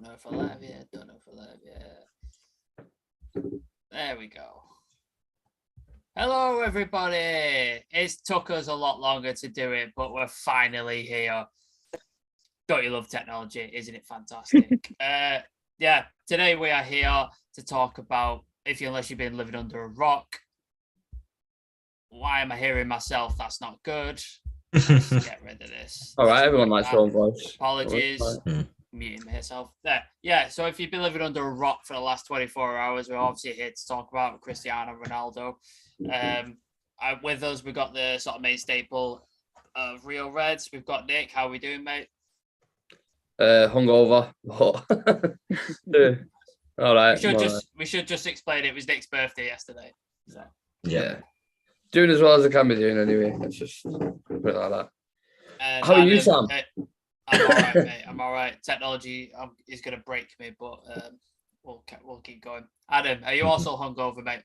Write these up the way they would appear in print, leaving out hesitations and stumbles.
know if I live yet. Don't know if I live yet. There we go. Hello, everybody. It took us a lot longer to do it, but we're finally here. Don't you love technology? Isn't it fantastic? Yeah, today we are here to talk about, unless you've been living under a rock. Why am I hearing myself? That's not good. Let's get rid of this. All right, everyone likes their own voice. Apologies. Muting myself. There. Yeah, so if you've been living under a rock for the last 24 hours, we're obviously here to talk about Cristiano Ronaldo. With us, we've got the sort of main staple of Real Reds. We've got Nick. How are we doing, mate? Hungover. All right. We should just explain it was Nick's birthday yesterday. So. Yeah. Doing as well as I can be doing anyway. Let's just put it like that. How are you, Sam? I'm all right, mate. I'm all right. Technology is going to break me, but we'll keep going. Adam, are you also hungover, mate?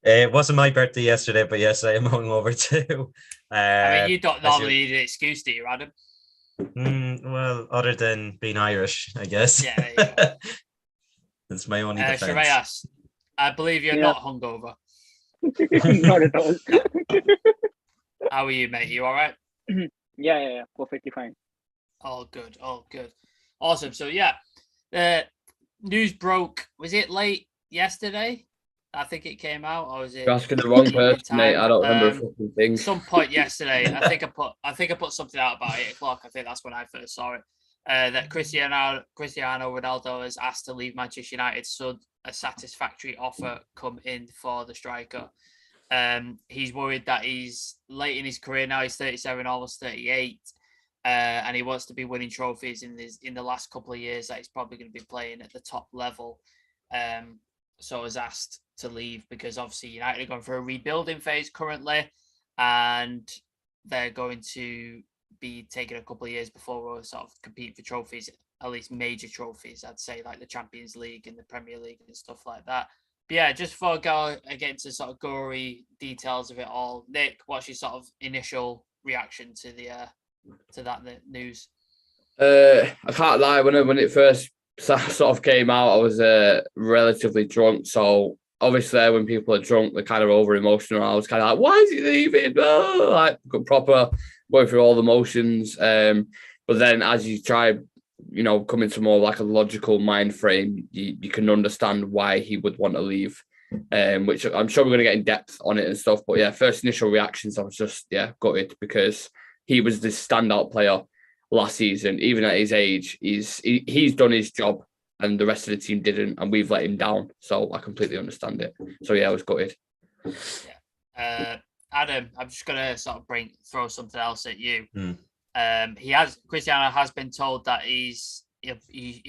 It wasn't my birthday yesterday, but yes, I am hungover too. I mean, you don't normally need an excuse, do you, Adam? Well, other than being Irish, I guess. Yeah, there you go. That's my only defense. Shreyas, I believe you're not hungover. Not at all. How are you, mate? You all right? Yeah, perfectly fine. All good. Awesome. So yeah, news broke. Was it late yesterday? I think it came out, or was it? You're asking the wrong person, mate. I don't remember a fucking thing. Some point yesterday, I think I put something out about 8:00. I think that's when I first saw it. That Cristiano Ronaldo has asked to leave Manchester United should a satisfactory offer come in for the striker. He's worried that he's late in his career now. He's 37, almost 38, and he wants to be winning trophies in the last couple of years that he's probably going to be playing at the top level. So has asked to leave because obviously United are going through a rebuilding phase currently, and they're going to be taking a couple of years before we'll sort of compete for trophies, at least major trophies, I'd say, like the Champions League and the Premier League and stuff like that. But yeah, just before I get into sort of gory details of it all, Nick, what's your sort of initial reaction to that news? I can't lie, when it first sort of came out, I was relatively drunk, so obviously when people are drunk, they're kind of over emotional. I was kind of like, why is he leaving? Oh, like proper going through all the motions. But then as you try, come into more like a logical mind frame, you can understand why he would want to leave, which I'm sure we're going to get in depth on it and stuff. But yeah, first initial reactions, I was just, gutted because he was the standout player last season. Even at his age, he's done his job and the rest of the team didn't, and we've let him down. So I completely understand it. So yeah, I was gutted. Yeah. Adam, I'm just gonna sort of throw something else at you. Cristiano has been told that he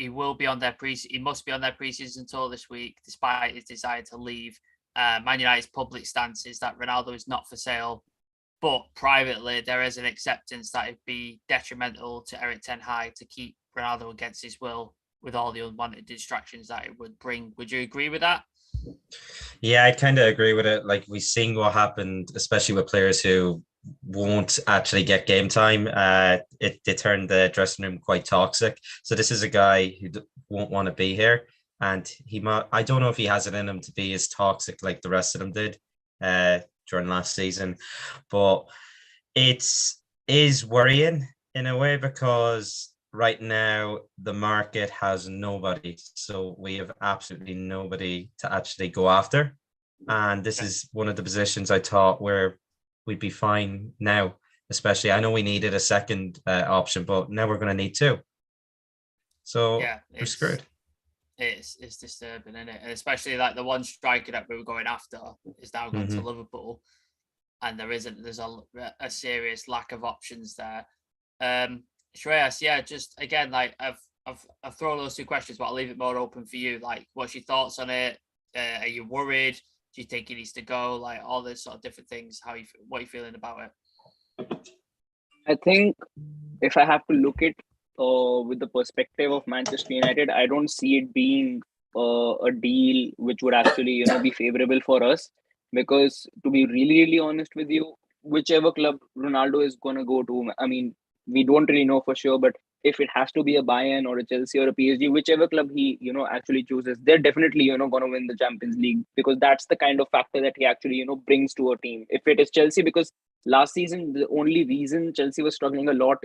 will be on he must be on their preseason tour this week, despite his desire to leave. Man United's public stance is that Ronaldo is not for sale, but privately there is an acceptance that it'd be detrimental to Erik ten Hag to keep Ronaldo against his will with all the unwanted distractions that it would bring. Would you agree with that? Yeah, I kind of agree with it. Like, we've seen what happened, especially with players who won't actually get game time. They turned the dressing room quite toxic. So this is a guy who won't want to be here, and I don't know if he has it in him to be as toxic like the rest of them did during last season. But it is worrying in a way because right now the market has nobody, so we have absolutely nobody to actually go after, and this is one of the positions I thought where we'd be fine now. Especially, I know we needed a second option, but now we're going to need two, so yeah, we're screwed. It's disturbing, isn't it? And especially like the one striker that we were going after is now gone to Liverpool, and there's a serious lack of options there. Shreyas, yeah, just again, like I've thrown those two questions, but I'll leave it more open for you. Like, what's your thoughts on it? Are you worried? Do you think he needs to go? Like, all those sort of different things. What are you feeling about it? I think if I have to look at with the perspective of Manchester United, I don't see it being a deal which would actually be favorable for us, because to be really honest with you, whichever club Ronaldo is going to go to, I mean, we don't really know for sure, but if it has to be a Bayern or a Chelsea or a PSG, whichever club he, actually chooses, they're definitely, going to win the Champions League, because that's the kind of factor that he actually, brings to a team. If it is Chelsea, because last season, the only reason Chelsea was struggling a lot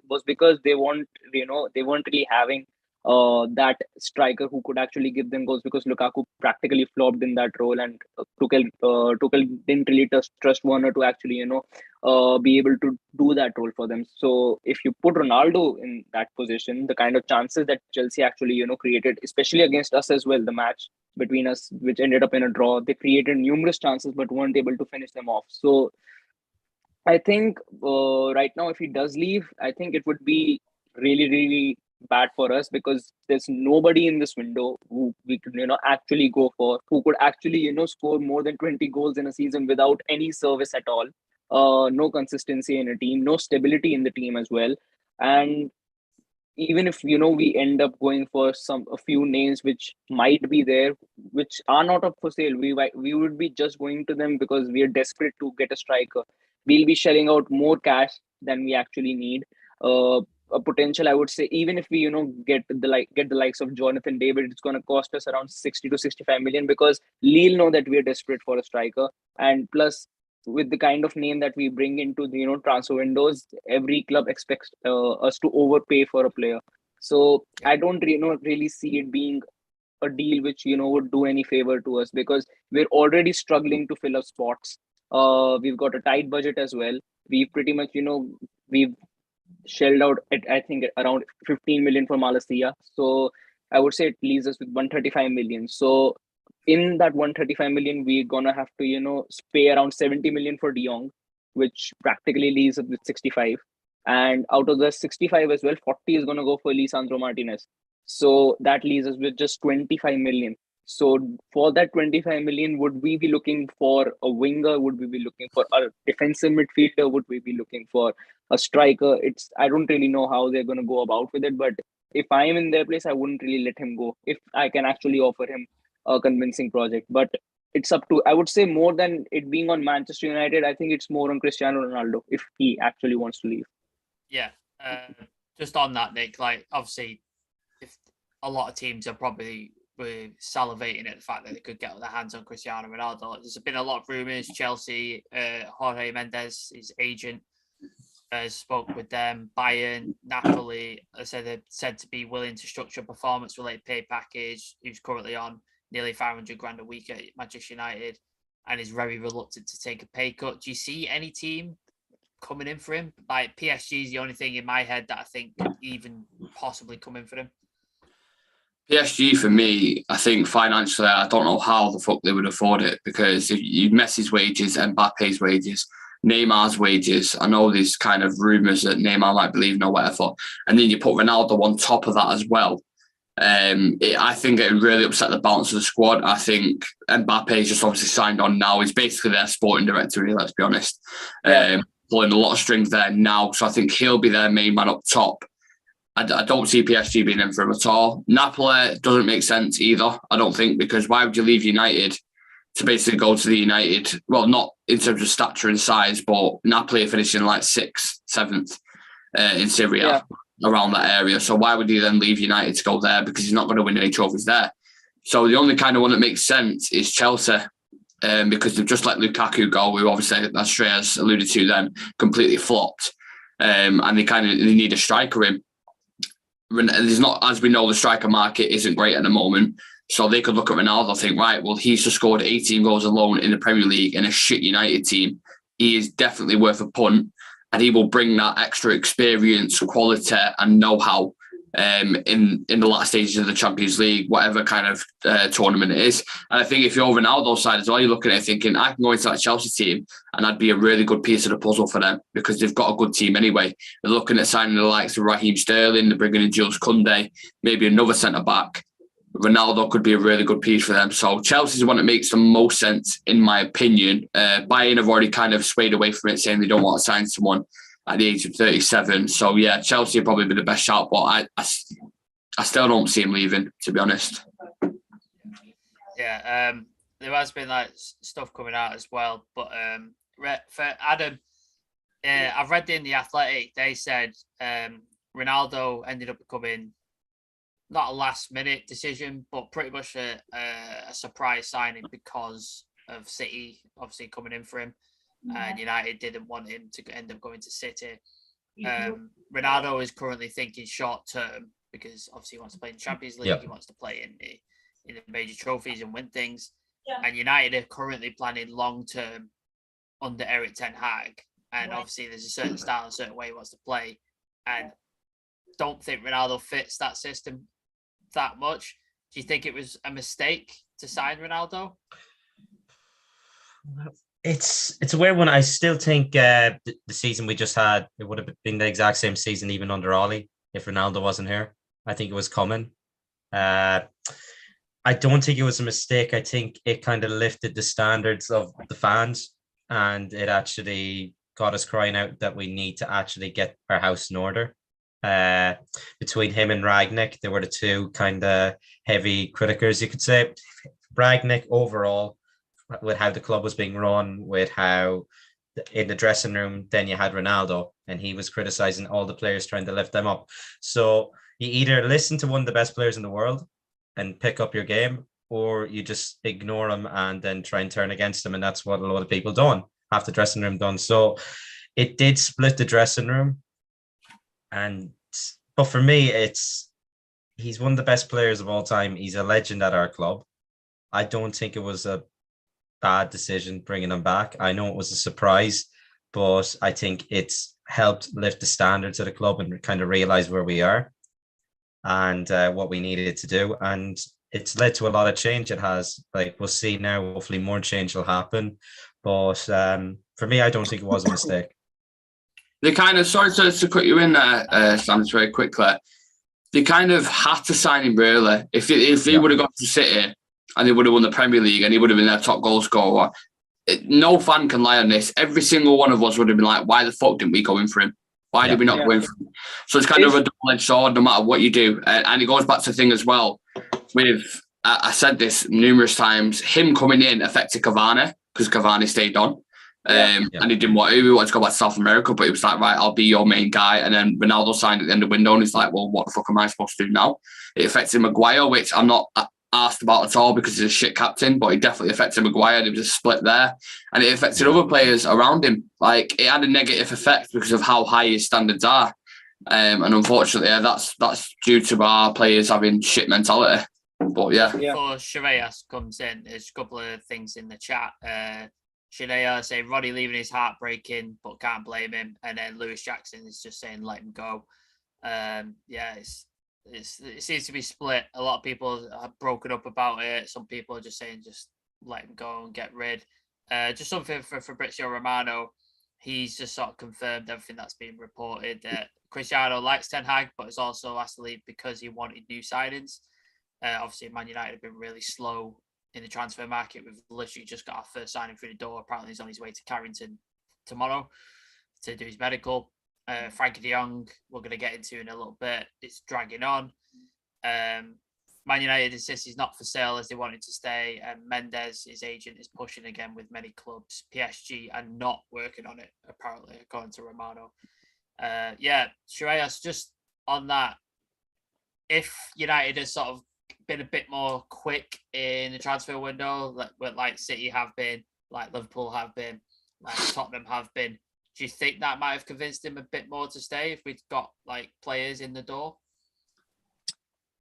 was because they weren't really having that striker who could actually give them goals, because Lukaku practically flopped in that role, and Tuchel didn't really trust Werner to actually, be able to do that role for them. So if you put Ronaldo in that position, the kind of chances that Chelsea actually, created, especially against us as well, the match between us, which ended up in a draw, they created numerous chances but weren't able to finish them off. So I think right now, if he does leave, I think it would be really, really bad for us, because there's nobody in this window who we could, actually go for, who could actually, score more than 20 goals in a season without any service at all. No consistency in a team, no stability in the team as well. And even if we end up going for a few names which might be there, which are not up for sale, we would be just going to them because we are desperate to get a striker. We'll be shelling out more cash than we actually need. A potential, I would say, even if we get the likes of Jonathan David, it's going to cost us around 60 to 65 million, because Lille know that we are desperate for a striker. And plus, with the kind of name that we bring into the transfer windows, every club expects us to overpay for a player. So I don't really see it being a deal which would do any favor to us, because we're already struggling to fill up spots. We've got a tight budget as well. We pretty much we've shelled out at, I think, around 15 million for Malaysia. So I would say it leaves us with 135 million. So in that 135 million, we're gonna have to pay around 70 million for De Jong, which practically leaves us with 65. And out of the 65 as well, 40 is gonna go for Lisandro Martinez. So that leaves us with just 25 million. So for that 25 million, would we be looking for a winger? Would we be looking for a defensive midfielder? Would we be looking for a striker? I don't really know how they're going to go about with it, but if I am in their place, I wouldn't really let him go if I can actually offer him a convincing project. But it's up to, I would say, more than it being on Manchester United, I think it's more on Cristiano Ronaldo if he actually wants to leave. Yeah. Just on that, Nick, like, obviously, if a lot of teams are probably salivating at the fact that they could get their hands on Cristiano Ronaldo. There's been a lot of rumours. Chelsea, Jorge Mendes, his agent, spoke with them. Bayern, Napoli, they're said to be willing to structure a performance-related pay package. He's currently on nearly 500 grand a week at Manchester United and is very reluctant to take a pay cut. Do you see any team coming in for him? Like, PSG is the only thing in my head that I think could even possibly come in for him. PSG, for me, I think financially, I don't know how the fuck they would afford it, because if you Messi's wages, Mbappe's wages, Neymar's wages, I know there's kind of rumours that Neymar might be leaving or whatever, and then you put Ronaldo on top of that as well. I think it would really upset the balance of the squad. I think Mbappe's just obviously signed on now. He's basically their sporting director, really, let's be honest. Pulling a lot of strings there now, so I think he'll be their main man up top. I don't see PSG being in for him at all. Napoli doesn't make sense either, I don't think, because why would you leave United to basically go to the United? Well, not in terms of stature and size, but Napoli are finishing like 6th, 7th in Syria, around that area. So why would he then leave United to go there? Because he's not going to win any trophies there. So the only kind of one that makes sense is Chelsea, because they've just let Lukaku go, who obviously, as Shreyas alluded to then, completely flopped. And they need a striker in. There's not, as we know, the striker market isn't great at the moment. So they could look at Ronaldo and think, right, well, he's just scored 18 goals alone in the Premier League in a shit United team. He is definitely worth a punt, and he will bring that extra experience, quality, and know-how in the last stages of the Champions League, whatever kind of tournament it is. And I think if you're Ronaldo's side as well, you're looking at it thinking, I can go into that Chelsea team and I'd be a really good piece of the puzzle for them, because they've got a good team anyway. They're looking at signing the likes of Raheem Sterling, they're bringing in Jules Koundé, maybe another centre-back. Ronaldo could be a really good piece for them. So Chelsea's the one that makes the most sense, in my opinion. Bayern have already kind of swayed away from it, saying they don't want to sign someone at the age of 37. So, yeah, Chelsea will probably be the best shout, but I still don't see him leaving, to be honest. Yeah, there has been like stuff coming out as well. But for Adam, I've read in The Athletic, they said Ronaldo ended up becoming not a last-minute decision, but pretty much a surprise signing because of City obviously coming in for him, and United didn't want him to end up going to City. Ronaldo is currently thinking short-term because obviously he wants to play in the Champions League, he wants to play in the major trophies and win things. And United are currently planning long-term under Eric Ten Hag. And obviously there's a certain style, a certain way he wants to play. And don't think Ronaldo fits that system that much. Do you think it was a mistake to sign Ronaldo? It's a weird one. I still think the season we just had, it would have been the exact same season even under Ollie if Ronaldo wasn't here. I think it was coming. I don't think it was a mistake. I think it kind of lifted the standards of the fans, and it actually got us crying out that we need to actually get our house in order. Between him and Ragnick, they were the two kind of heavy criticers, you could say. Ragnick overall, with how the club was being run, with how in the dressing room, then you had Ronaldo, and he was criticizing all the players trying to lift them up. So you either listen to one of the best players in the world and pick up your game, or you just ignore him and then try and turn against him. And that's what a lot of people done, half the dressing room done. So it did split the dressing room. But for me, he's one of the best players of all time. He's a legend at our club. I don't think it was a bad decision bringing him back. I know it was a surprise, but I think it's helped lift the standards of the club and kind of realize where we are and what we needed to do. And it's led to a lot of change. It has. Like, we'll see now. Hopefully more change will happen. But for me, I don't think it was a mistake. They kind of, sorry to cut you in there, Sam, very quickly. They kind of had to sign him really. If he would have got to City and he would have won the Premier League and he would have been their top goal scorer, no fan can lie on this. Every single one of us would have been like, why the fuck didn't we go in for him? Why did we not go in for him? So it's kind of a double-edged sword no matter what you do. And it goes back to the thing as well with, I said this numerous times, him coming in affected Cavani because Cavani stayed on. And he didn't want to. He wanted to go back to South America, but he was like, right, I'll be your main guy. And then Ronaldo signed at the end of the window, and he's like, well, what the fuck am I supposed to do now? It affected Maguire, which I'm not asked about at all because he's a shit captain, but it definitely affected Maguire. There was a split there. And it affected other players around him. Like, it had a negative effect because of how high his standards are. And unfortunately, that's due to our players having shit mentality. But Before Shireyas comes in, there's a couple of things in the chat. Shania saying Roddy leaving is heartbreaking, but can't blame him. And then Lewis Jackson is just saying let him go. It seems to be split. A lot of people have broken up about it. Some people are just saying just let him go and get rid. Just something for Fabrizio Romano. He's just sort of confirmed everything that's been reported. That Cristiano likes Ten Hag, but has also asked to leave because he wanted new signings. Obviously, Man United have been really slow in the transfer market. We've literally just got our first signing through the door. Apparently he's on his way to Carrington tomorrow to do his medical. Frankie de Jong, we're going to get into in a little bit. It's dragging on. Man United insists he's not for sale as they want him to stay. And Mendes, his agent, is pushing again with many clubs. PSG are not working on it, apparently, according to Romano. Shreyas, just on that, if United has sort of been a bit more quick in the transfer window, like City have been, like Liverpool have been, like Tottenham have been, do you think that might have convinced him a bit more to stay if we'd got like players in the door?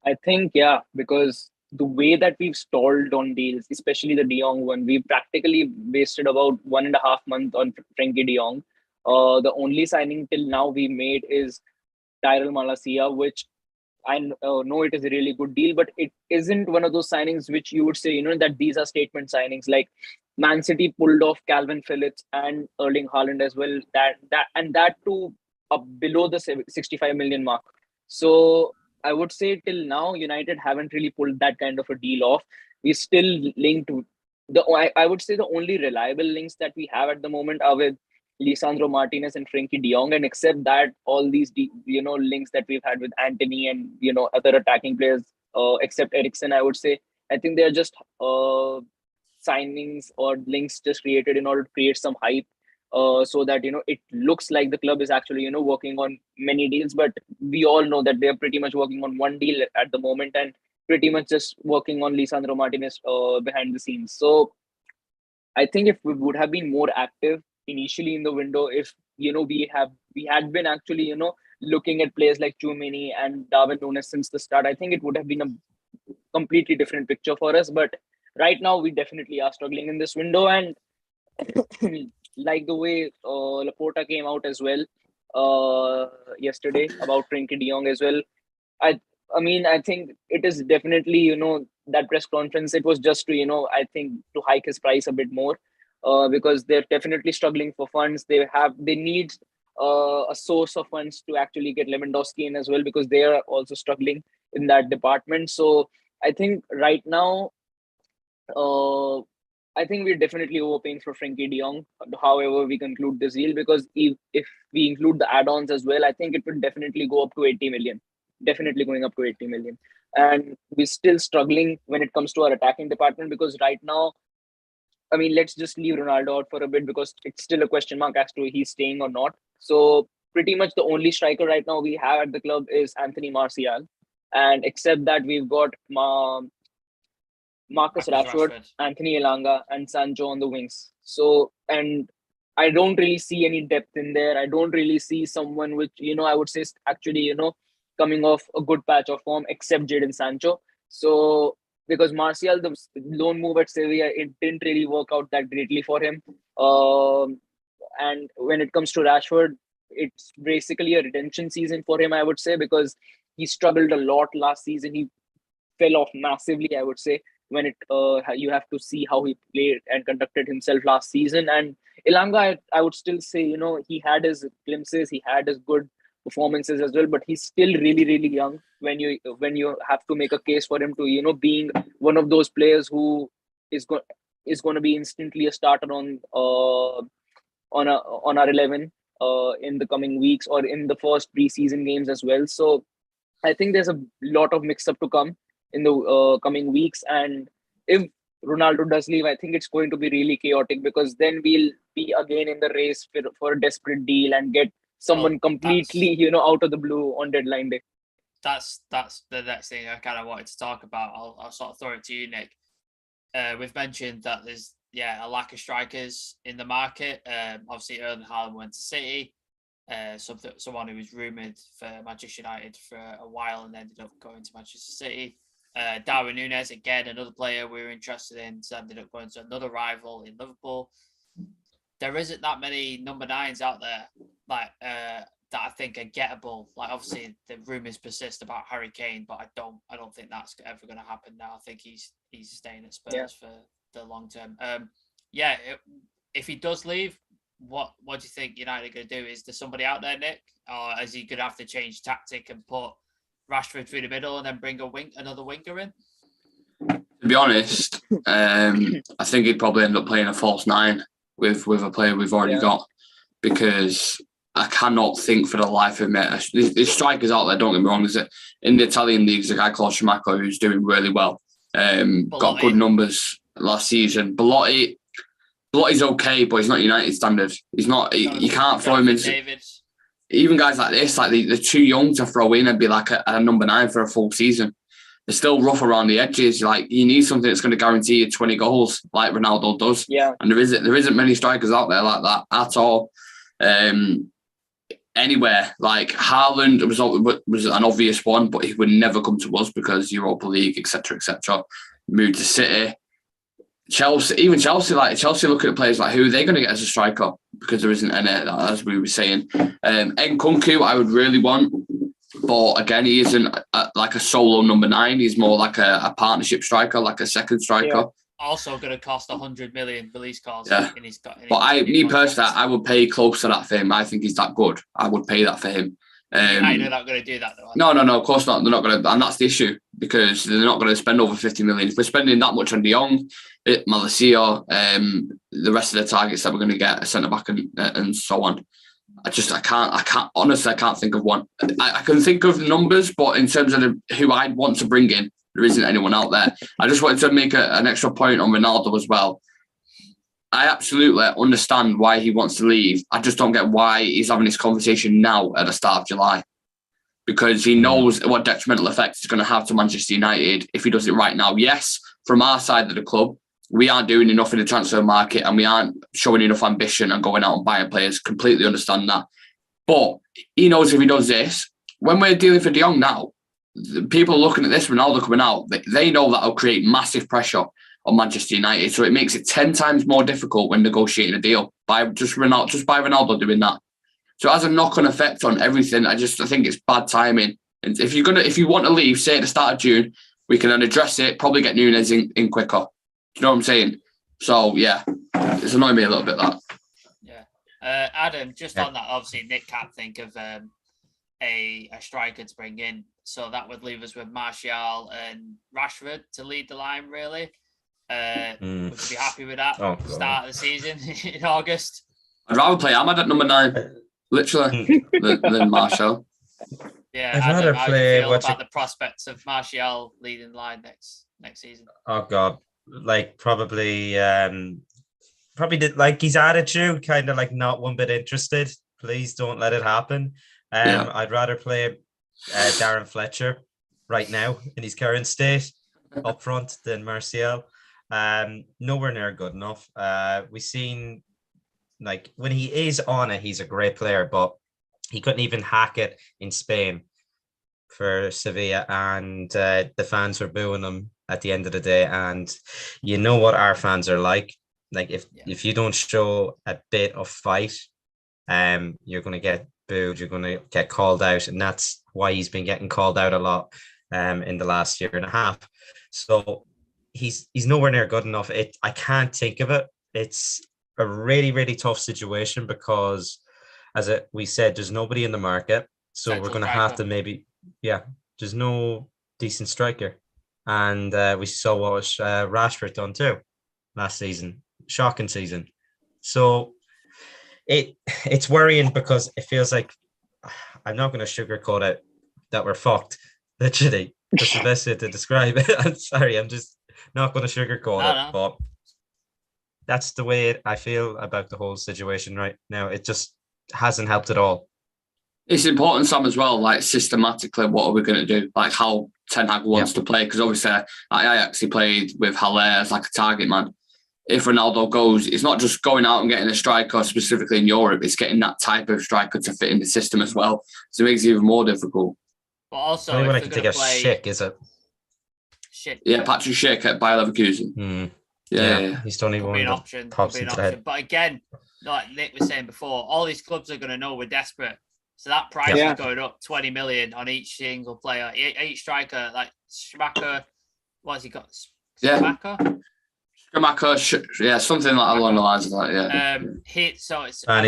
I think, because the way that we've stalled on deals, especially the De Jong one, we practically wasted about 1.5 months on Frankie De Jong. The only signing till now we made is Tyrell Malacia, which I know it is a really good deal, but it isn't one of those signings which you would say, that these are statement signings. Like Man City pulled off Calvin Phillips and Erling Haaland as well. That too below the 65 million mark. So I would say till now, United haven't really pulled that kind of a deal off. We still linked to I would say the only reliable links that we have at the moment are with Lisandro Martinez and Frankie de Jong, and except that, all these links that we've had with Antony and other attacking players, except Eriksen, I would say, I think they're just signings or links just created in order to create some hype. so that it looks like the club is actually working on many deals. But we all know that they are pretty much working on one deal at the moment, and pretty much just working on Lisandro Martinez behind the scenes. So I think if we would have been more active initially in the window, if we had been actually looking at players like Tchouaméni and Darwin Núñez since the start, I think it would have been a completely different picture for us. But right now, we definitely are struggling in this window, and like the way Laporta came out as well yesterday about Frenkie de Jong as well. I mean, I think it is definitely, that press conference, it was just to, I think to hike his price a bit more because they're definitely struggling for funds. They need a source of funds to actually get Lewandowski in as well, because they are also struggling in that department. So I think right now, I think we're definitely overpaying for Frenkie de Jong, however we conclude this deal, because if we include the add-ons as well, I think it would definitely go up to 80 million. Definitely going up to 80 million. And we're still struggling when it comes to our attacking department, because right now, I mean, let's just leave Ronaldo out for a bit, because it's still a question mark as to he's staying or not. So pretty much the only striker right now we have at the club is Anthony Martial. And except that, we've got Marcus Rashford, Anthony Elanga, and Sancho on the wings. So, and I don't really see any depth in there. I don't really see someone which, I would say actually, coming off a good patch of form, except Jadon Sancho. So, because Martial, the loan move at Sevilla, it didn't really work out that greatly for him. And when it comes to Rashford, it's basically a redemption season for him, I would say, because he struggled a lot last season. He fell off massively, I would say, when you have to see how he played and conducted himself last season. And Elanga, I would still say, he had his glimpses, he had his good performances as well, but he's still really, really young when you have to make a case for him to, being one of those players who is going to be instantly a starter on our 11 in the coming weeks or in the first preseason games as well. So I think there's a lot of mix-up to come in the coming weeks. And if Ronaldo does leave, I think it's going to be really chaotic, because then we'll be again in the race for a desperate deal and get someone completely, out of the blue on deadline day. That's the next thing I kind of wanted to talk about. I'll sort of throw it to you, Nick. We've mentioned that there's a lack of strikers in the market. Obviously, Erling Haaland went to City. Someone who was rumoured for Manchester United for a while and ended up going to Manchester City. Darwin Núñez, again, another player we were interested in, ended up going to another rival in Liverpool. There isn't that many number 9s out there that I think are gettable. Like, obviously the rumours persist about Harry Kane, but I don't think that's ever going to happen now. I think he's staying at Spurs for the long term. If he does leave, what do you think United are going to do? Is there somebody out there, Nick, or is he going to have to change tactic and put Rashford through the middle and then bring another winger in? To be honest, I think he'd probably end up playing a false 9 with a player we've already got, because I cannot think for the life of me. There's strikers out there, don't get me wrong. In the Italian leagues, a guy called Scamacca who's doing really well. Got good numbers last season. Belotti's okay, but he's not United standard. He's not. You can't throw him into. Davids. Even guys like this, like they're too young to throw in and be like a number 9 for a full season. They're still rough around the edges. Like, you need something that's going to guarantee you 20 goals, like Ronaldo does. Yeah. And there isn't many strikers out there like that at all. Anywhere, like Haaland was an obvious one, but he would never come to us because Europa League, etc., moved to City. Chelsea, looking at players like, who are they going to get as a striker? Because there isn't any, as we were saying. Nkunku, I would really want, but again, he isn't like a solo number 9. He's more like a partnership striker, like a second striker. Yeah. Also going to cost 100 million release costs. Yeah. Me personally, I would pay close to that for him. I think he's that good. I would pay that for him. United are not going to do that, though. No, of course not. They're not going to, and that's the issue, because they're not going to spend over 50 million. If we're spending that much on De Jong, Malacia, the rest of the targets that we're going to get, a centre back and so on. I can't honestly, I can't think of one. I can think of numbers, but in terms of who I'd want to bring in, there isn't anyone out there. I just wanted to make an extra point on Ronaldo as well. I absolutely understand why he wants to leave. I just don't get why he's having this conversation now at the start of July. Because he knows what detrimental effect it's going to have to Manchester United if he does it right now. Yes, from our side of the club, we aren't doing enough in the transfer market and we aren't showing enough ambition and going out and buying players. Completely understand that. But he knows if he does this, when we're dealing for De Jong now, the people looking at this, Ronaldo coming out, they know that will create massive pressure on Manchester United. So it makes it 10 times more difficult when negotiating a deal by by Ronaldo doing that. So it has a knock-on effect on everything. I think it's bad timing. And if you want to leave, say at the start of June, we can then address it, probably get Núñez in quicker. Do you know what I'm saying? So yeah, it's annoying me a little bit, that. Yeah. Adam, just on that, obviously Nick can't think of a striker to bring in. So that would leave us with Martial and Rashford to lead the line, really. Would you be happy with that start of the season in August? I'd rather play Ahmad at number 9, literally, than Martial. Yeah, I'd rather how play. do you feel about the prospects of Martial leading the line next season? Oh God, like probably like his attitude, kind of like not one bit interested. Please don't let it happen. I'd rather play Darren Fletcher right now in his current state up front than Martial. Nowhere near good enough. We've seen, like, when he is on it, he's a great player, but he couldn't even hack it in Spain for Sevilla, and the fans were booing him at the end of the day. And you know what our fans are like. Like, if you don't show a bit of fight, you're going to get booed, you're going to get called out, and that's why he's been getting called out a lot in the last year and a half. So he's nowhere near good enough. I can't think of it. It's a really, really tough situation because, as we said, there's nobody in the market. So we're going to have to there's no decent striker. And we saw what was Rashford done too last season. Shocking season. So it's worrying because it feels like, I'm not going to sugarcoat it, that we're fucked. Literally, that's the best way to describe it. I'm sorry, I'm just not going to sugarcoat it, but that's the way I feel about the whole situation right now. It just hasn't helped at all. It's important, Sam, as well, like systematically, what are we going to do? Like how Ten Hag wants to play, because obviously I actually played with Haller as like a target man. If Ronaldo goes, it's not just going out and getting a striker specifically in Europe, it's getting that type of striker to fit in the system as well. So it makes it even more difficult. But also, only when I can take a Schick, is it? Schick. Yeah, Patrick Schick at Bayer Leverkusen. Yeah. He's done one an option. Pops into the head. But again, like Nick was saying before, all these clubs are going to know we're desperate. So that price is going up 20 million on each single player, each striker. Like Schumacher, what has he got? Schumacher? Something like along the lines of that. I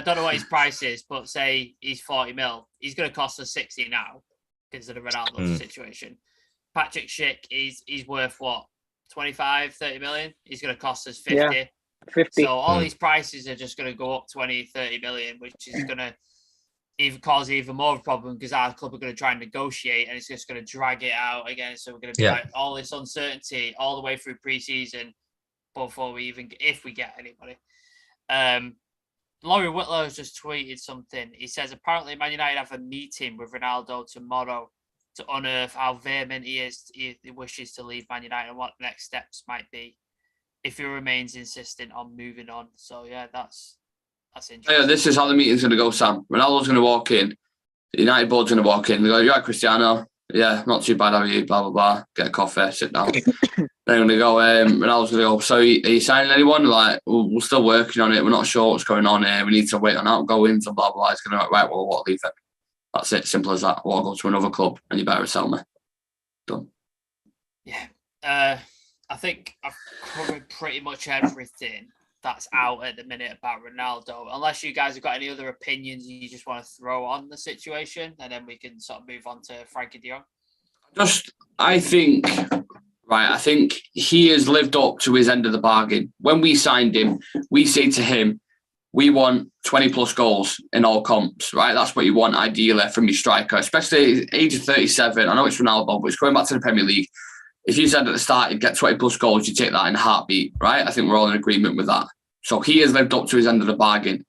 don't know what his price is, but say he's 40 mil, he's going to cost us 60 now because of the Ronaldo situation. Patrick Schick, he's worth what, 25, 30 million? He's going to cost us 50. Yeah, 50. So all these prices are just going to go up 20, 30 million, which is going to cause even more of a problem because our club are going to try and negotiate and it's just going to drag it out again. So we're going to be like all this uncertainty all the way through pre-season before if we get anybody. Laurie Whitlow has just tweeted something. He says, apparently Man United have a meeting with Ronaldo tomorrow to unearth how vehement he wishes to leave Man United and what the next steps might be if he remains insistent on moving on. So yeah, that's interesting. Yeah, this is how the meeting's going to go, Sam. Ronaldo's going to walk in. The United board's going to walk in. They go, "You're right, Cristiano. Yeah, not too bad, have you? Blah, blah, blah. Get a coffee, sit down." They're going to go, Ronaldo's going to go, "So are you signing anyone?" Like, we're still working on it. We're not sure what's going on here. We need to wait on outgoings and blah, blah, blah. It's going to be right, well, what, leave it. That's it. Simple as that. I want to go to another club and you better sell me. Done. Yeah. I think I've covered pretty much everything that's out at the minute about Ronaldo. Unless you guys have got any other opinions you just want to throw on the situation, and then we can sort of move on to Frankie de Jong. I think he has lived up to his end of the bargain. When we signed him, we say to him, we want 20 plus goals in all comps, right? That's what you want ideally from your striker, especially at the age of 37. I know it's Ronaldo, but it's going back to the Premier League. if you said at the start he'd get 20 plus goals, you take that in a heartbeat, right? I think we're all in agreement with that. So he has lived up to his end of the bargain.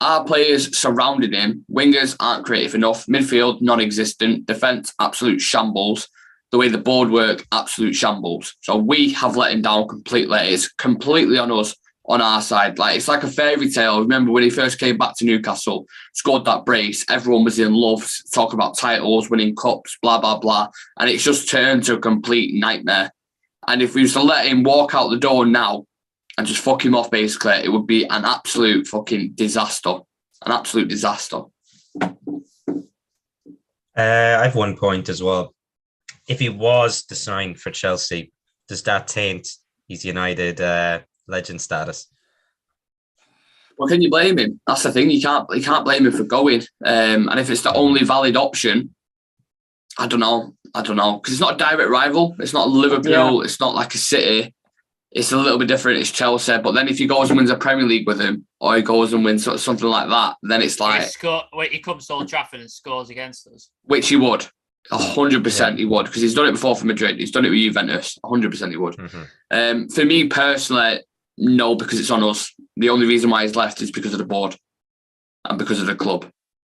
Our players surrounding him, wingers aren't creative enough, midfield non-existent, defence absolute shambles. The way the board work, absolute shambles. So we have let him down completely. It's completely on us, on our side. Like, it's like a fairy tale. Remember when he first came back to Newcastle, scored that brace, everyone was in love, talking about titles, winning cups, blah, blah, blah. And it's just turned to a complete nightmare. And if we was to let him walk out the door now and just fuck him off, basically, it would be an absolute fucking disaster. An absolute disaster. I have one point as well. If he was to sign for Chelsea, does that taint his United legend status? Well, can you blame him? That's the thing. You can't blame him for going. And if it's the only valid option, I don't know. Because it's not a direct rival. It's not Liverpool. Yeah. It's not like a City. It's a little bit different. It's Chelsea. But then if he goes and wins a Premier League with him, or he goes and wins something like that, then it's like... He comes to Old Trafford and scores against us. Which he would. 100% he would, because he's done it before for Madrid. He's done it with Juventus. 100% he would. Mm-hmm. For me personally, no, because it's on us. The only reason why he's left is because of the board and because of the club.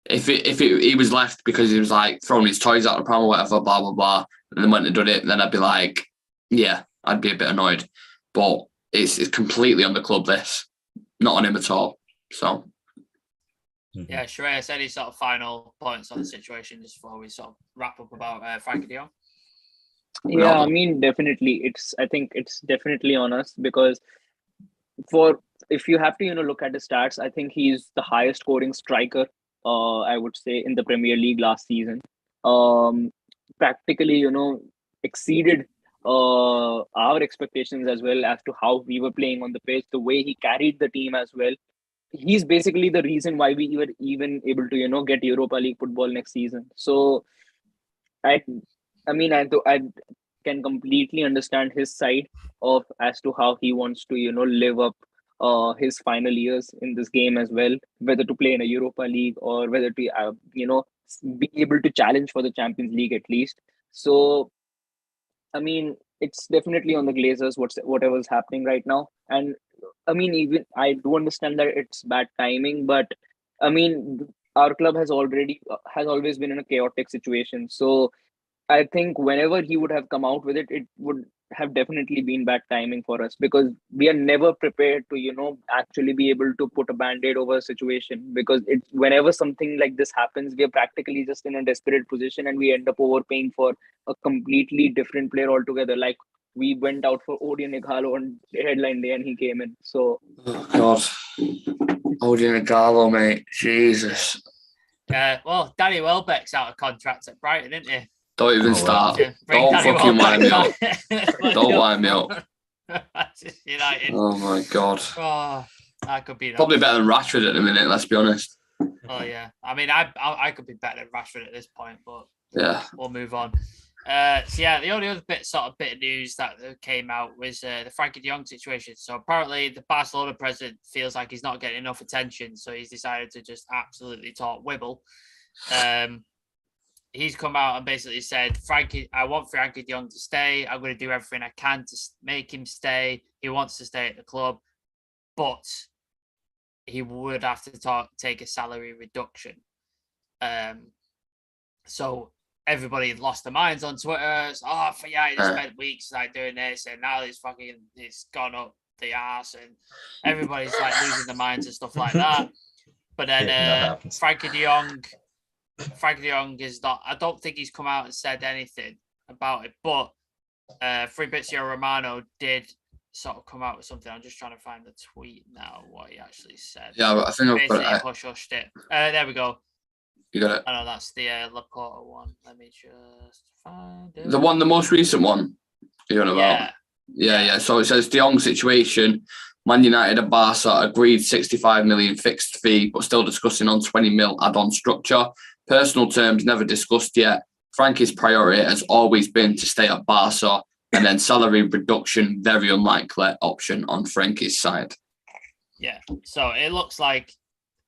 If he was left because he was like throwing his toys out of the pram or whatever, blah, blah, blah, and then went and done it, then I'd be like, yeah, I'd be a bit annoyed. But it's completely on the club, this. Not on him at all. So... Yeah, Shreyas, any sort of final points on the situation just before we sort of wrap up about Frankie de Jong? Yeah, I mean, definitely. I think it's definitely on us, because if you have to, look at the stats, I think he's the highest scoring striker, I would say, in the Premier League last season. Practically, exceeded our expectations as well as to how we were playing on the pitch, the way he carried the team as well. He's basically the reason why we were even able to, get Europa League football next season. So, I can completely understand his side of as to how he wants to, live up his final years in this game as well, whether to play in a Europa League or whether to, be able to challenge for the Champions League at least. So, I mean, it's definitely on the Glazers, whatever's happening right now. And I mean, even I do understand that it's bad timing, but I mean, our club has always been in a chaotic situation. So I think whenever he would have come out with it, it would have definitely been bad timing for us, because we are never prepared to, actually be able to put a band-aid over a situation, because whenever something like this happens, we are practically just in a desperate position and we end up overpaying for a completely different player altogether. Like, we went out for Odion Ighalo on headline day and he came in. So, oh God, Odion Ighalo, mate, Jesus. Well, Danny Welbeck's out of contract at Brighton, isn't he? Don't even start. Don't fucking wind me up. Don't wind me up. United. Oh my God. Oh, that could be probably better than Rashford at the minute. Let's be honest. Oh yeah, I mean, I could be better than Rashford at this point, but yeah, we'll move on. So yeah, the only other bit of news that came out was the Frankie de Jong situation. So apparently the Barcelona president feels like he's not getting enough attention, so he's decided to just absolutely talk wibble. He's come out and basically said, I want Frankie de Jong to stay. I'm going to do everything I can to make him stay. He wants to stay at the club, but he would have to take a salary reduction. So everybody lost their minds on Twitter. It's, he spent weeks like doing this, and now it's gone up the arse, and everybody's like losing their minds and stuff like that. But then Frankie de Jong is not. I don't think he's come out and said anything about it. But Fabrizio Romano did sort of come out with something. I'm just trying to find the tweet now. What he actually said. Yeah, I think I've got it. Hushed it. There we go. You got it. I know that's the Laporta one. Let me just find it. The most recent one. You're on about. Yeah. So it says de Jong situation. Man United and Barca agreed 65 million fixed fee, but still discussing on 20 mil add-on structure. Personal terms never discussed yet. Frankie's priority has always been to stay at Barca, and then salary reduction, very unlikely option on Frankie's side. Yeah, so it looks like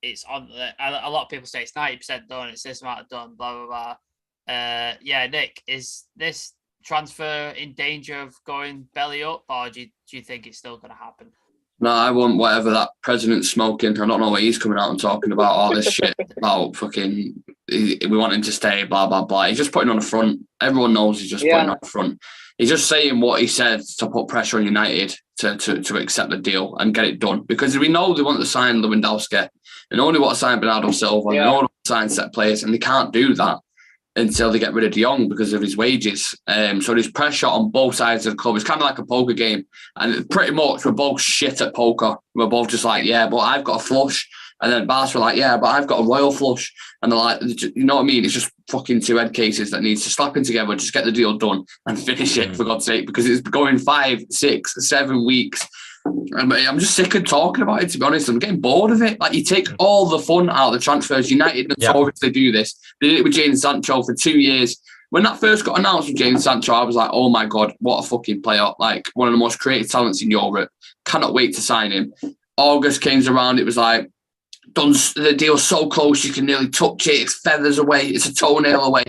it's on. A lot of people say it's 90% done. It's this amount done. Blah blah blah. Yeah, Nick, is this transfer in danger of going belly up, or do you think it's still going to happen? No, I want whatever that president's smoking. I don't know what he's coming out and talking about, all this shit about fucking, we want him to stay, blah, blah, blah. He's just putting on the front. Everyone knows he's just putting on the front. He's just saying what he said to put pressure on United to accept the deal and get it done. Because we know they want to sign Lewandowski, and only want to sign Bernardo Silva, and they only want to sign set players, and they can't do that until they get rid of De Jong because of his wages. So there's pressure on both sides of the club. It's kind of like a poker game. And pretty much we're both shit at poker. We're both just like, yeah, but I've got a flush. And then Barca were like, yeah, but I've got a royal flush. And they're like, you know what I mean? It's just fucking two head cases that needs to slap in together, just get the deal done and finish it, for God's sake, because it's going 5, 6, 7 weeks. And I'm just sick of talking about it, to be honest. I'm getting bored of it. Like, you take all the fun out of the transfers. United notoriously do this. They did it with Jadon Sancho for 2 years. When that first got announced with Jadon Sancho, I was like, oh my God, what a fucking player. Like, one of the most creative talents in Europe. Cannot wait to sign him. August came around, it was like, done the deal so close you can nearly touch it. It's feathers away. It's a toenail away.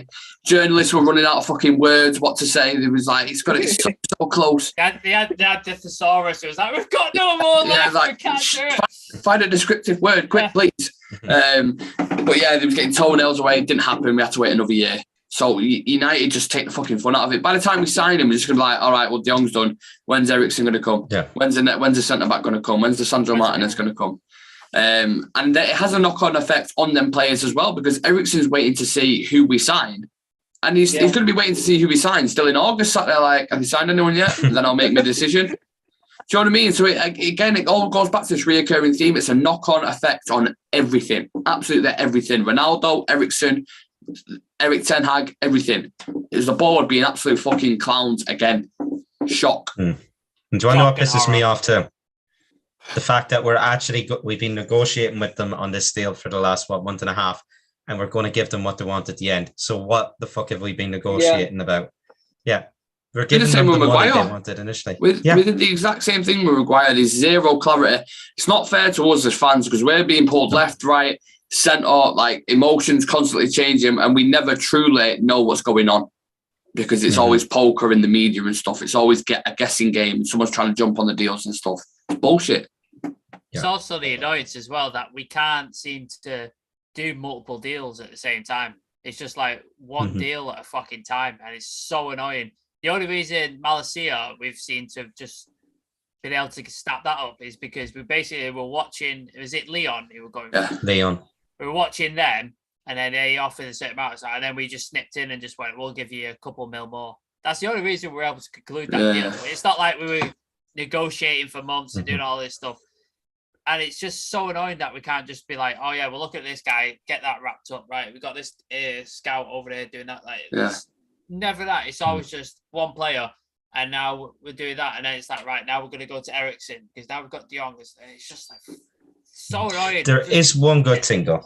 Journalists were running out of fucking words what to say. It was like, it's got it so close. They had the thesaurus. It was like, we've got no more left. Like, we can't do it. Find a descriptive word, quick, please. But yeah, they was getting toenails away. It didn't happen. We had to wait another year. So United just take the fucking fun out of it. By the time we sign him, we're just going to be like, all right, well, De Jong's done. When's Eriksen going to come? Yeah. When's the centre-back going to come? When's the Sandro Martinez going to come? And it has a knock-on effect on them players as well, because Eriksen's waiting to see who we sign. And he's going to be waiting to see who we sign still in August. Sat there like, have you signed anyone yet? And then I'll make my decision. Do you know what I mean? So it all goes back to this reoccurring theme. It's a knock-on effect on everything. Absolutely everything. Ronaldo, Eriksen, Erik Ten Hag, everything. Is the board being absolute fucking clowns again? Shock. And do you want to know what pisses me off too? The fact that we've been negotiating with them on this deal for the last, month and a half, and we're going to give them what they want at the end. So what the fuck have we been negotiating about? Yeah. We're giving them the money they wanted initially. We did the exact same thing with Maguire. There's zero clarity. It's not fair to us as fans because we're being pulled left, right, centre, like emotions constantly changing, and we never truly know what's going on because it's always poker in the media and stuff. It's always a guessing game and someone's trying to jump on the deals and stuff. It's bullshit. It's also the annoyance as well that we can't seem to do multiple deals at the same time. It's just like one deal at a fucking time, and it's so annoying. The only reason Malaysia we've seen to have just been able to snap that up is because we basically were watching, was it Leon who were going for? Leon. We were watching them, and then they offered a certain amount, and then we just snipped in and just went, we'll give you a couple mil more. That's the only reason we were able to conclude that deal. It's not like we were negotiating for months and doing all this stuff. And it's just so annoying that we can't just be like, oh yeah, well, look at this guy, get that wrapped up, right? We got this scout over there doing that. Like, it's never that. It's always just one player, and now we're doing that, and then it's like, right, now we're going to go to Eriksen because now we've got De Jong. It's just like so annoying. There is one good thing though.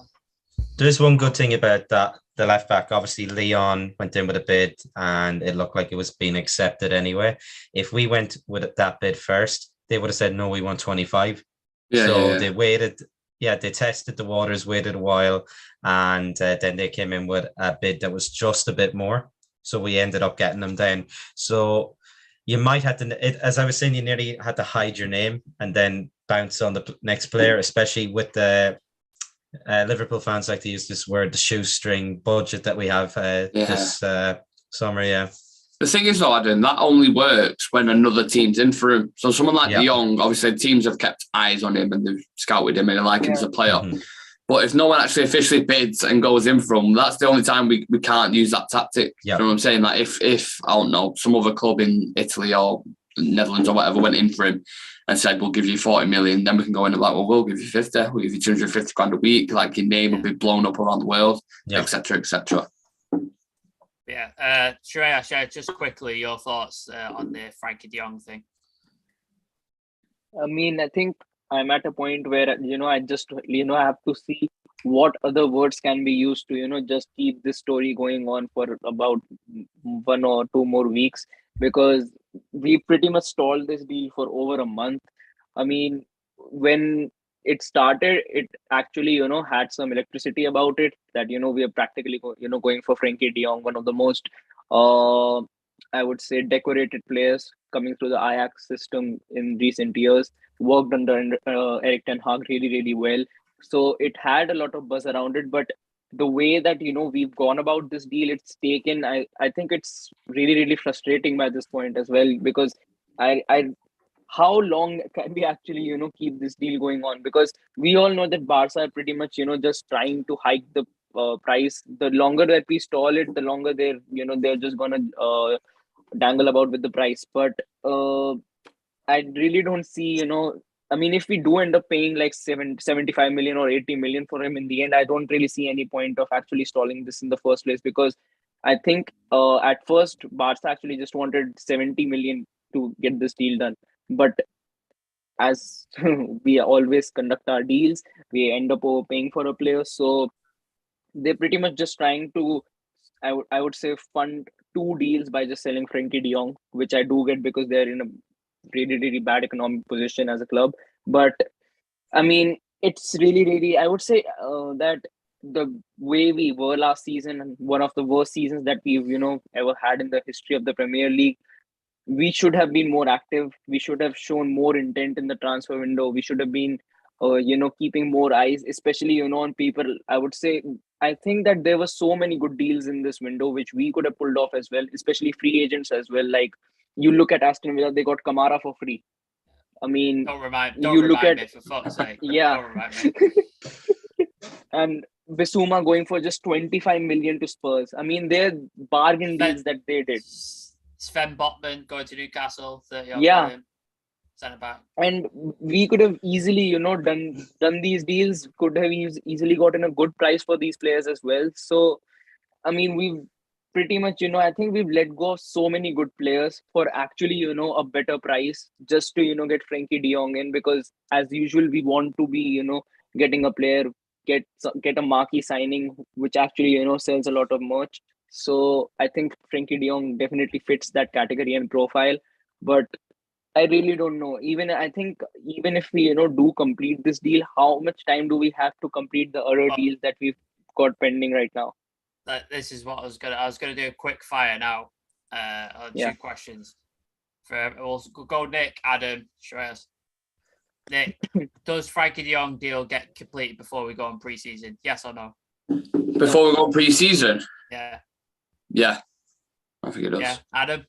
There is one good thing about that. The left back, obviously, Leon went in with a bid, and it looked like it was being accepted anyway. If we went with that bid first, they would have said no, we want 25. They waited. Yeah, they tested the waters, waited a while, and then they came in with a bid that was just a bit more. So we ended up getting them then. So you might have to, as I was saying, you nearly had to hide your name and then bounce on the next player, especially with the Liverpool fans like to use this word, the shoestring budget that we have this summer. Yeah. The thing is, though, Adam, that only works when another team's in for him. So someone like De Jong, obviously, teams have kept eyes on him and they've scouted him and they like him as a player. But if no one actually officially bids and goes in for him, that's the only time we can't use that tactic. You know what I'm saying? Like if I don't know, some other club in Italy or Netherlands or whatever went in for him and said, we'll give you 40 million, then we can go in and like, well, we'll give you 50, we'll give you 250 grand a week. Like, your name will be blown up around the world, etc., etc. Yeah. Shreya, share just quickly your thoughts on the Frankie De Jong thing. I mean, I think I'm at a point where, I just, I have to see what other words can be used to, just keep this story going on for about 1 or 2 more weeks, because we pretty much stalled this deal for over a month. I mean, when it started, it actually, had some electricity about it that, we are practically, going for Frankie De Jong, one of the most I would say, decorated players coming through the Ajax system in recent years. Worked under Eric Ten Hag really, really well. So it had a lot of buzz around it. But the way that we've gone about this deal, it's taken. I think it's really, really frustrating by this point as well, because I how long can we actually keep this deal going on? Because we all know that Barca are pretty much just trying to hike the price. The longer that we stall it, the longer they're just gonna dangle about with the price. But I really don't see, I mean, if we do end up paying like 75 million or 80 million for him in the end, I don't really see any point of actually stalling this in the first place, because I think at first Barca actually just wanted 70 million to get this deal done. But as we always conduct our deals, we end up overpaying for a player. So they're pretty much just trying to, I would say, fund two deals by just selling Frankie De Jong, which I do get because they're in a really, really bad economic position as a club. But I mean, it's really, really, I would say that the way we were last season, and one of the worst seasons that we've, ever had in the history of the Premier League, we should have been more active. We should have shown more intent in the transfer window. We should have been, keeping more eyes, especially, on people. I would say, I think that there were so many good deals in this window, which we could have pulled off as well, especially free agents as well. Like, you look at Aston Villa, they got Kamara for free. I mean, Don't remind me, for fuck's sake. Yeah. Don't remind me. And Bissouma going for just 25 million to Spurs. I mean, they're bargain deals that they did. Sven Botman going to Newcastle, 30 Yeah. Centre back. And we could have easily, done these deals, could have easily gotten a good price for these players as well. So, I mean, we've pretty much, I think we've let go of so many good players for actually, a better price just to, get Frankie De Jong in, because as usual, we want to be, getting a player, get a marquee signing, which actually, sells a lot of merch. So I think Frankie De Jong definitely fits that category and profile. But I really don't know. I think even if we, do complete this deal, how much time do we have to complete the other deals that we've got pending right now? This is what I was gonna do a quick fire now. On 2 questions. We'll go Nick, Adam, Shreyas. Nick, does Frankie De Jong deal get completed before we go on pre-season? Yes or no? Before we go on pre-season? Yeah. Yeah, I think it does. Yeah, Adam?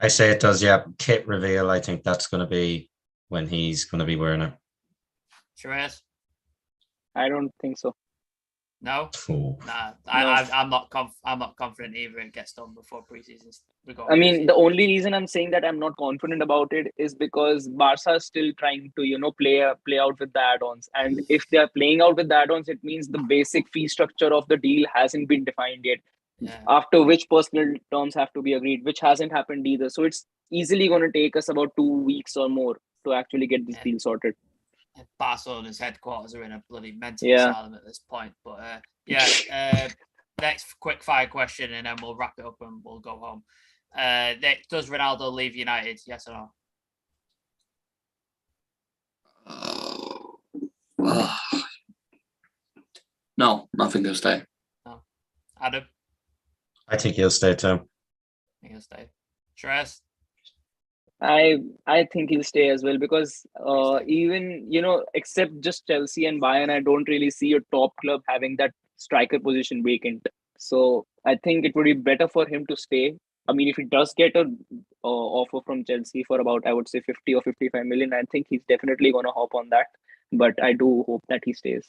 I say it does, yeah. Kit reveal, I think that's going to be when he's going to be wearing it. Shreyas? I don't think so. No? Ooh. Nah, No. I'm not confident either it gets done before pre-season. I mean, the only reason I'm saying that I'm not confident about it is because Barca is still trying to, play out with the add-ons. And if they're playing out with the add-ons, it means the basic fee structure of the deal hasn't been defined yet. Yeah. After which personal terms have to be agreed, which hasn't happened either. So it's easily going to take us about 2 weeks or more to actually get this deal sorted. Barcelona's headquarters are in a bloody mental Yeah. asylum at this point. But next quick fire question, and then we'll wrap it up and we'll go home. Nick, does Ronaldo leave United? Yes or no? No, I think he'll stay. No. Adam? I think he'll stay too. I think he'll stay. Shreyas? I think he'll stay as well, because even, except just Chelsea and Bayern, I don't really see a top club having that striker position vacant. So I think it would be better for him to stay. I mean, if he does get a offer from Chelsea for about, I would say 50 or 55 million, I think he's definitely going to hop on that. But I do hope that he stays.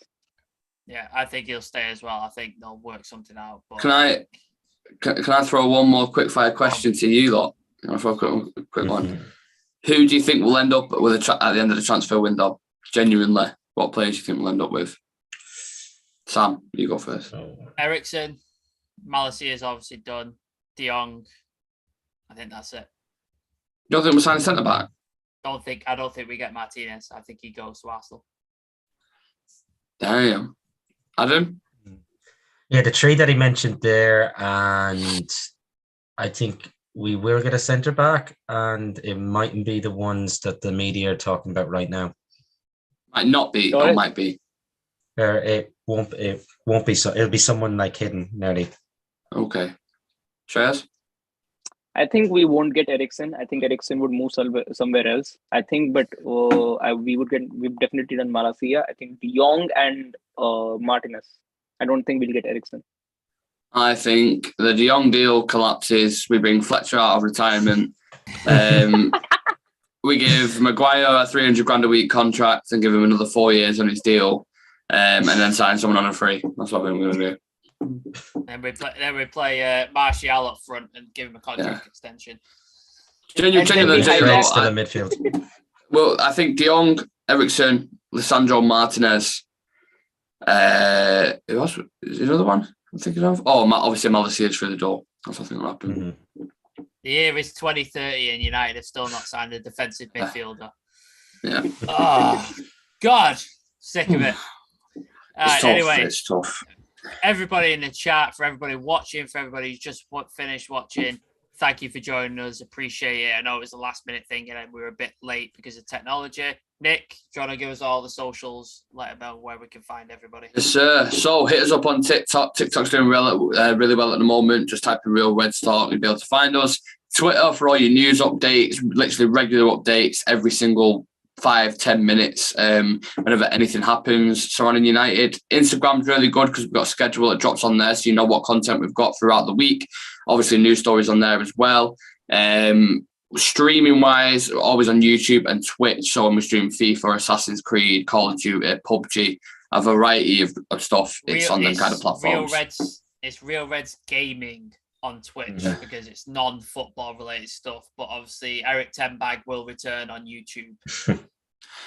Yeah, I think he'll stay as well. I think they'll work something out. But Can I throw one more quick fire question to you lot? I'll throw a quick one. Who do you think will end up with at the end of the transfer window? Genuinely, what players do you think we'll end up with? Sam, you go first. Eriksen, Malacia is obviously done. De Jong, I think that's it. You don't think we'll sign a centre back? I don't think we get Martinez. I think he goes to Arsenal. Damn. Adam? Yeah, the trade that he mentioned there, and I think we will get a centre back, and it mightn't be the ones that the media are talking about right now. Might not be, or might be. It won't be so. It'll be someone like hidden nearly. Okay. Shreyas? I think we won't get Eriksen. I think Eriksen would move somewhere else. I think, but we've definitely done Malacia. I think De Jong and Martinez. I don't think we'll get Eriksen. I think the De Jong deal collapses. We bring Fletcher out of retirement. We give Maguire a 300 grand a week contract and give him another 4 years on his deal, and then sign someone on a free. That's what I think we're going to do. Then we play Martial up front and give him a contract extension. Genuinely, still in midfield. Well, I think De Jong, Eriksen, Lisandro Martinez. Who else? Is there another one I'm thinking of? Oh, obviously Malacia through the door. That's what I think will happen. Mm-hmm. The year is 2030 and United have still not signed a defensive midfielder. Yeah. Oh, God. Sick of it. Anyway, it's tough. Everybody in the chat, for everybody watching, for everybody who's just finished watching, thank you for joining us. Appreciate it. I know it was a last minute thing and we were a bit late because of technology. Nick, do you want to give us all the socials? Let them know where we can find everybody. Yes, sir. So hit us up on TikTok. TikTok's doing really well at the moment. Just type in Real Reds Talk. You'll be able to find us. Twitter for all your news updates, literally regular updates every single 5-10 minutes whenever anything happens surrounding United. Instagram's really good because we've got a schedule that drops on there so you know what content we've got throughout the week. Obviously news stories on there as well. Streaming wise, always on YouTube and Twitch. So when we stream FIFA, Assassin's Creed, Call of Duty, PUBG, a variety of stuff. It's on them kind of platforms. It's Real Reds Gaming on Twitch because it's non-football related stuff. But obviously Eric Ten Bag will return on YouTube.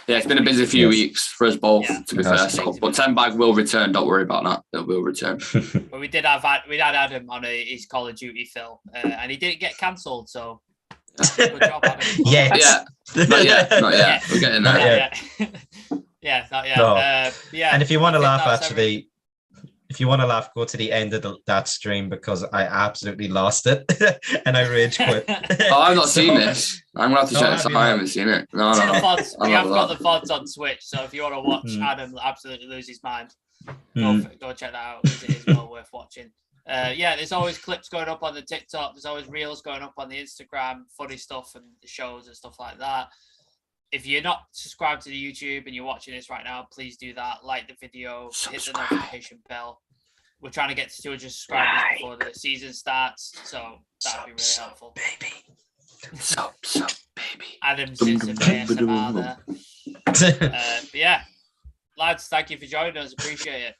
Yeah, it's been a busy few weeks for us both, to be fair. So, but Ten Bag will return. Don't worry about that. It will return. But we had Adam on his Call of Duty film, and he didn't get cancelled. So good job, Adam. Yes. Yeah, not yet. We're getting there. Not yet. No. And if you want to laugh, go to the end of that stream because I absolutely lost it and I rage quit. I've not seen this. I'm going to have to check this out. I haven't seen it. No. We have got the VODs on Twitch, so if you want to watch Adam absolutely lose his mind, go check that out because it is well worth watching. There's always clips going up on the TikTok. There's always reels going up on the Instagram, funny stuff and the shows and stuff like that. If you're not subscribed to the YouTube and you're watching this right now, please do that. Like the video, hit the notification bell. We're trying to get to 200 subscribers before the season starts, so that'd be really helpful. Baby. Baby. Adam's in some ASMR there. But yeah, lads, thank you for joining us. Appreciate it.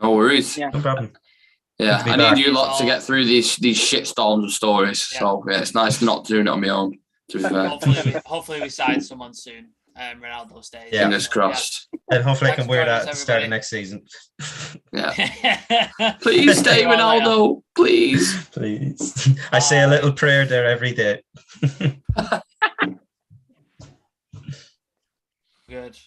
No worries. No problem. Yeah, I need you lot to get through these shit storms of stories. Yeah. So yeah, it's nice not doing it on my own. To be fair. Hopefully we sign someone soon. Ronaldo stays. Yeah. Fingers crossed. Yeah. And hopefully I can wear that at the start of next season. Yeah. Please stay, Ronaldo. Please. Please. I say a little prayer there every day. Good.